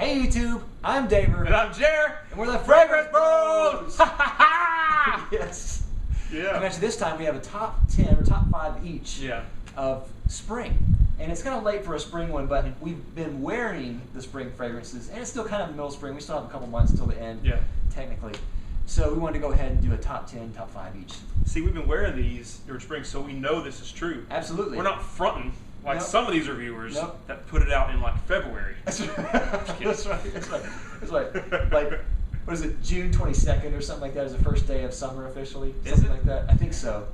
Hey YouTube, I'm Daver. And I'm Jer. And we're the Fragrance Bros! Yes. Yeah. And actually this time we have a top 10 or top 5 each of spring. And it's kind of late for a spring one, but we've been wearing the spring fragrances, and it's still kind of the middle of spring. We still have a couple months until the end, technically. So we wanted to go ahead and do a top 10, top 5 each. See, we've been wearing these during spring, so we know this is true. Absolutely. We're not fronting like some of these reviewers that put it out in like February. That's right. That's right. That's right. Like, what is it, June 22nd or something like that is the first day of summer officially? Something like that. I think so.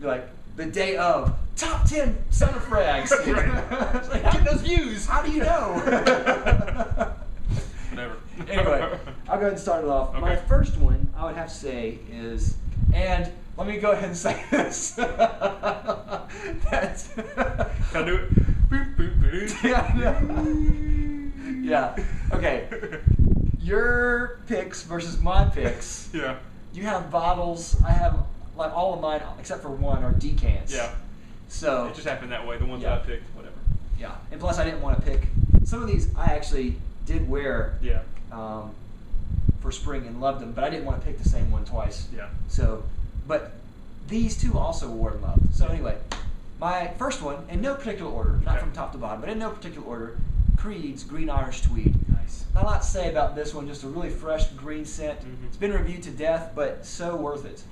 You're like, the day of top 10 summer frags. Right. It's like, get those views. How do you know? Whatever. Anyway, I'll go ahead and start it off. Okay. My first one, I would have to say, is, and let me go ahead and say this. That's Can I do it? Boop, boop, boop. Yeah. Okay. Your picks versus my picks. Yeah. You have bottles. I have, like, all of mine except for one are decants. Yeah. So It just happened that way. The ones that I picked, whatever. Yeah. And plus, I didn't want to pick some of these. I actually did wear. Yeah. For spring and loved them, but I didn't want to pick the same one twice. Yeah. So, but these two also wore and loved. So anyway, my first one, in no particular order, not from top to bottom, but in no particular order, Creed's Green Irish Tweed. Nice. Not a lot to say about this one, just a really fresh green scent. Mm-hmm. It's been reviewed to death, but so worth it.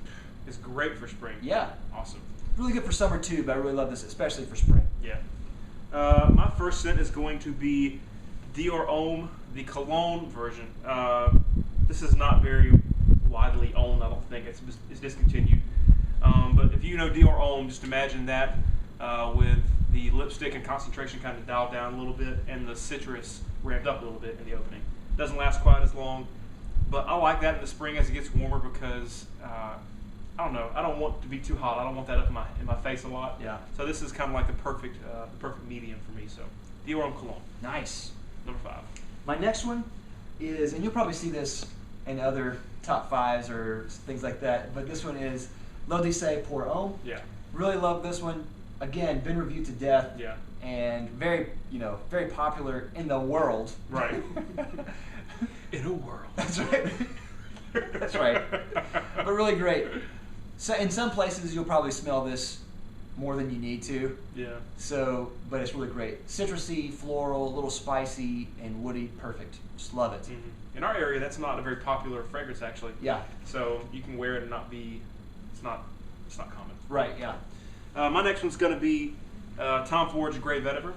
It's great for spring. Yeah. Awesome. Really good for summer too, but I really love this, especially for spring. Yeah. My first scent is going to be Dior Homme, the Cologne version. This is not very widely owned, I don't think. It's discontinued. But if you know Dior Homme, just imagine that with the lipstick and concentration kind of dialed down a little bit and the citrus ramped up a little bit in the opening. Doesn't last quite as long, but I like that in the spring as it gets warmer because I don't know. I don't want it to be too hot. I don't want that up in my face a lot. Yeah. So this is kind of like the perfect medium for me. So Dior Homme Cologne. Nice. Number 5. My next one is, and you'll probably see this in other top 5s or things like that, but this one is L'Odyssée pour Homme. Yeah. Really love this one. Again, been reviewed to death. Yeah. And very, very popular in the world. Right. In a world. That's right. That's right. But really great. So in some places you'll probably smell this more than you need to. Yeah. So, but it's really great. Citrusy, floral, a little spicy, and woody. Perfect. Just love it. Mm-hmm. In our area, that's not a very popular fragrance, actually. Yeah. So you can wear it and not be. It's not common. Right. Yeah. My next one's going to be Tom Ford's Grey Vetiver,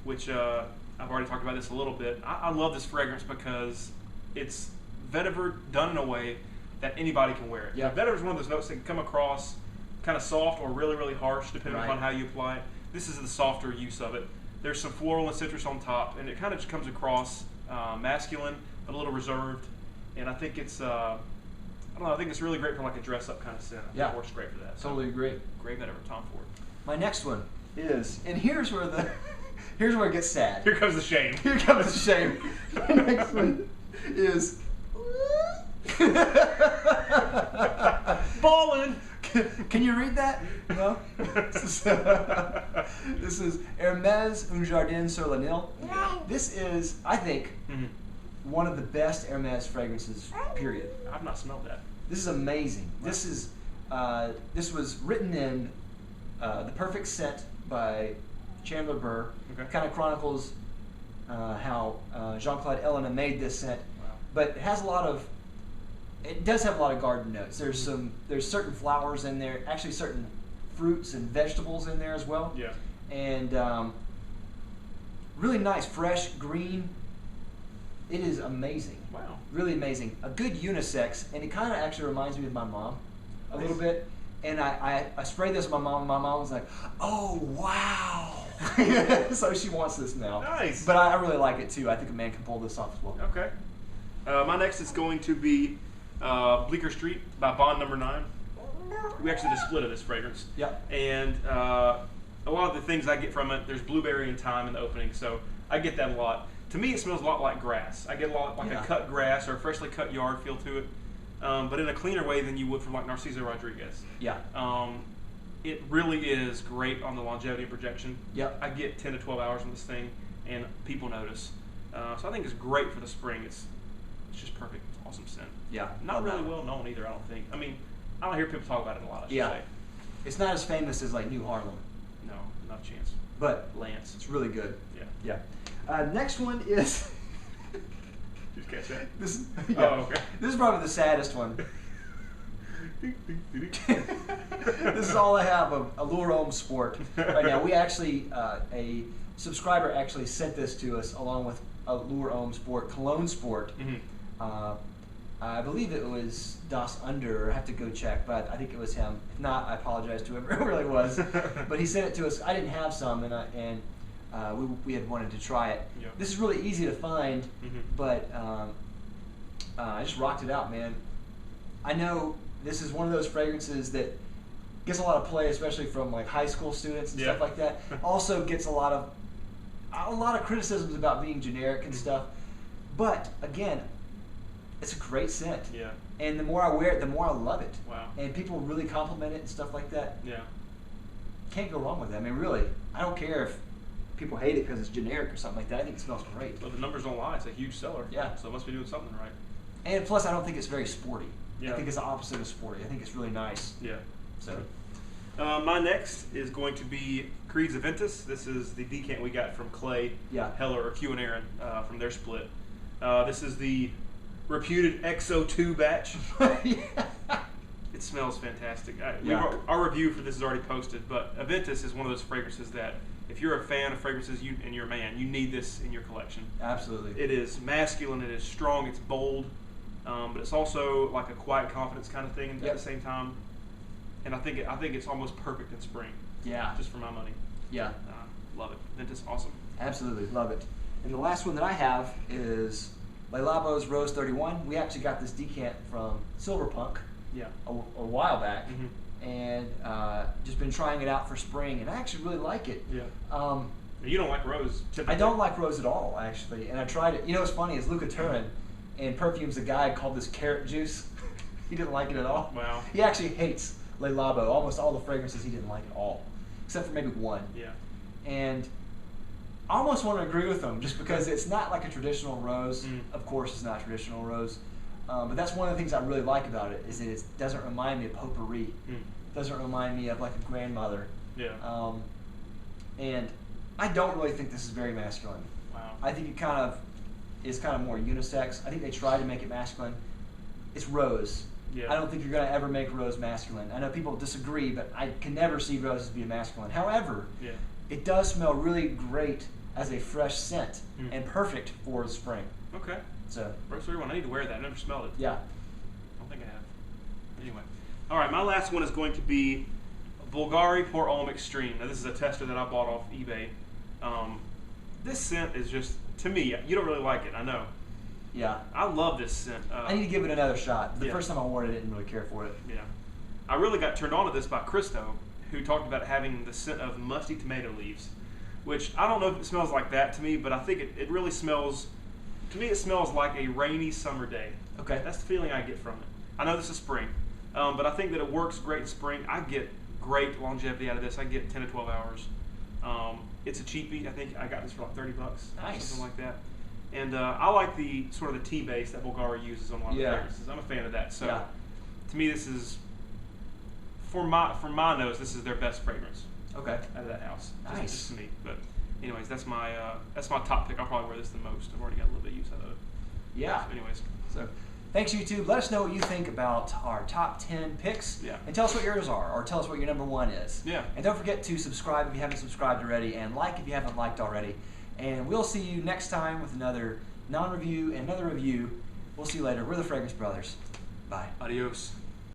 which I've already talked about this a little bit. I love this fragrance because it's vetiver done in a way that anybody can wear it. Yeah. Vetiver is one of those notes that can come across kind of soft or really, really harsh, depending upon how you apply it. This is the softer use of it. There's some floral and citrus on top, and it kind of just comes across masculine, but a little reserved. And I think it's, I don't know, I think it's really great for like a dress-up kind of scent. I think it works great for that. Totally agree. Grey Vetiver, Tom Ford. My next one is, and here's where it gets sad. Here comes the shame. Here comes the shame. My next one is Ballin'. Can you read that? No? This is Hermès Un Jardin sur le Nil. This is, I think, one of the best Hermès fragrances, period. I've not smelled that. This is amazing. This is this was written in The Perfect Scent by Chandler Burr. Okay. Kind of chronicles how Jean-Claude Ellena made this scent. Wow. But it has it does have a lot of garden notes. There's certain flowers in there, actually certain fruits and vegetables in there as well. Yeah. And really nice, fresh, green. It is amazing. Wow. Really amazing. A good unisex, and it kind of actually reminds me of my mom a little bit. And I sprayed this with my mom, and my mom was like, "Oh, wow." So she wants this now. Nice. But I really like it too. I think a man can pull this off as well. Okay. My next is going to be Bleecker Street by Bond Number 9. We actually did a split of this fragrance. Yep. And a lot of the things I get from it, there's blueberry and thyme in the opening, so I get that a lot. To me, it smells a lot like grass. I get a lot like a cut grass or a freshly cut yard feel to it, but in a cleaner way than you would from like Narciso Rodriguez. Yeah. It really is great on the longevity and projection. Yep. I get 10 to 12 hours on this thing, and people notice. So I think it's great for the spring. It's just perfect. It's awesome scent. Yeah. Not really well known either, I don't think. I mean, I don't hear people talk about it a lot, I should say. It's not as famous as like New Harlem. No, not a chance. But Lance. It's really good. Yeah. Next one is... Did you catch that? Oh, okay. This is probably the saddest one. This is all I have of Allure Homme Sport right now. We actually, a subscriber actually sent this to us along with Allure Homme Sport, Cologne Sport. I believe it was Das Under. I have to go check, but I think it was him. If not, I apologize to whoever it really was. But he sent it to us. I didn't have some, and we had wanted to try it. Yep. This is really easy to find, but I just rocked it out, man. I know this is one of those fragrances that gets a lot of play, especially from like high school students and stuff like that. Also gets a lot of criticisms about being generic and stuff. But again, it's a great scent. Yeah. And the more I wear it, the more I love it. Wow. And people really compliment it and stuff like that. Yeah. Can't go wrong with it. I mean, really, I don't care if people hate it because it's generic or something like that. I think it smells great. Well, the numbers don't lie. It's a huge seller. Yeah. So it must be doing something right. And plus, I don't think it's very sporty. Yeah. I think it's the opposite of sporty. I think it's really nice. Yeah. So. My next is going to be Creed's Adventists. This is the decant we got from Clay, Heller, or Q and Aaron from their split. This is the reputed XO2 batch. It smells fantastic. Our review for this is already posted, but Adventist is one of those fragrances that if you're a fan of fragrances and you're a man, you need this in your collection. Absolutely. It is masculine, it is strong, it's bold, but it's also like a quiet confidence kind of thing at the same time. And I think it's almost perfect in spring. Yeah. Just for my money. Yeah. Love it. Adventist, awesome. Absolutely, love it. And the last one that I have is Lavos Rose 31. We actually got this decant from Silverpunk a while back, and just been trying it out for spring, and I actually really like it. Yeah. You don't like rose, typically. I don't like rose at all, actually, and I tried it. You know what's funny is Luca Turin in Perfumes a Guide called this carrot juice. He didn't like it at all. Wow. He actually hates Le Labo. Almost all the fragrances he didn't like at all, except for maybe one. Yeah. And I almost want to agree with him just because it's not like a traditional rose. Of course, it's not a traditional rose. But that's one of the things I really like about it is that it doesn't remind me of potpourri. It doesn't remind me of like a grandmother. Yeah. And I don't really think this is very masculine. Wow. I think it is kind of more unisex. I think they try to make it masculine. It's rose. Yeah. I don't think you're going to ever make rose masculine. I know people disagree, but I can never see rose as being masculine. However, it does smell really great as a fresh scent and perfect for the spring. Okay. So Rose 31, I need to wear that. I've never smelled it. Yeah. I don't think I have. Anyway. All right, my last one is going to be Bulgari Pour Homme Extreme. Now, this is a tester that I bought off eBay. This scent is just, to me, you don't really like it, I know. Yeah. I love this scent. I need to give it another shot. The first time I wore it, I didn't really care for it. Yeah. I really got turned on to this by Christo, who talked about having the scent of musty tomato leaves, which I don't know if it smells like that to me, but I think it really smells, to me it smells like a rainy summer day. Okay. That's the feeling I get from it. I know this is spring, but I think that it works great in spring. I get great longevity out of this. I get 10 to 12 hours. It's a cheapie. I think I got this for like $30. Nice. Something like that. And I like the sort of the tea base that Bulgari uses on a lot of the fragrances. I'm a fan of that. So to me, this is, for my nose, this is their best fragrance. Okay. Out of that house. Nice. Just to me. But anyways, that's my top pick. I'll probably wear this the most. I've already got a little bit of use out of it. Yeah. So anyways. So thanks, YouTube. Let us know what you think about our top 10 picks. Yeah. And tell us what yours are, or tell us what your number one is. Yeah. And don't forget to subscribe if you haven't subscribed already, and like if you haven't liked already. And we'll see you next time with another non-review and another review. We'll see you later. We're the Fragrance Brothers. Bye. Adios.